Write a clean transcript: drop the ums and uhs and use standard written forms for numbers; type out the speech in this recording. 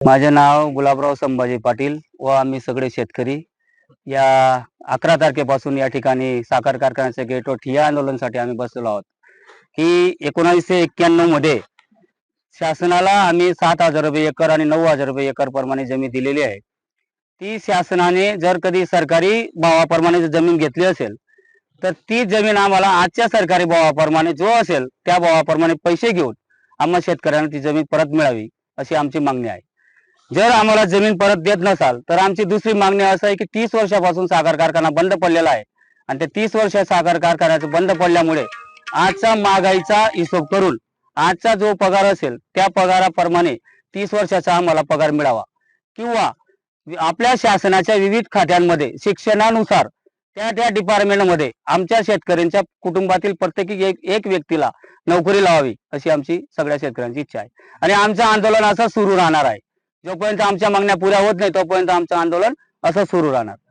माझे नाव गुलाबराव संभाजी पाटील व आम्ही सगळे शेतकरी या 11 तारखेपासून या ठिकाणी साखर कारखान्याच्या गेटवर ठिय्या आंदोलनासाठी आम्ही बसलेलो आहोत। की 1991 मध्ये शासनाला आम्ही 7,000 रुपये एकर आणि 9,000 रुपये एकर प्रमाणे जमीन दिलेली आहे। ती शासनाने जर कधी सरकारी भावाप्रमाणे जमीन घेतली असेल तर ती जमीन आम्हाला आजच्या सरकारी भावाप्रमाणे जो असेल त्या भावाप्रमाणे पैसे घेऊन आम्हा शेतकऱ्यांना ती जमीन परत मिळावी अशी आमची मागणी आहे। जर आम्हाला जमीन परत देत नसाल तर आमची दुसरी मागणी असं आहे की 30 वर्षापासून साखर कारखाना बंद पडलेला आहे आणि ते 30 वर्ष साखर कारखान्याचं बंद पडल्यामुळे आजचा महागाईचा हिशोब करून आजचा जो पगार असेल त्या पगाराप्रमाणे 30 वर्षाचा आम्हाला पगार मिळावा किंवा आपल्या शासनाच्या विविध खात्यांमध्ये शिक्षणानुसार त्या त्या डिपार्टमेंटमध्ये आमच्या शेतकऱ्यांच्या कुटुंबातील प्रत्येकी एक व्यक्तीला नोकरी लावावी अशी आमची सगळ्या शेतकऱ्यांची इच्छा आहे। आणि आमचं आंदोलन असं सुरू राहणार आहे। जोपर्यंत आमच्या मागण्या पुऱ्या होत नाही तोपर्यंत आमचं आंदोलन असं सुरू राहणार।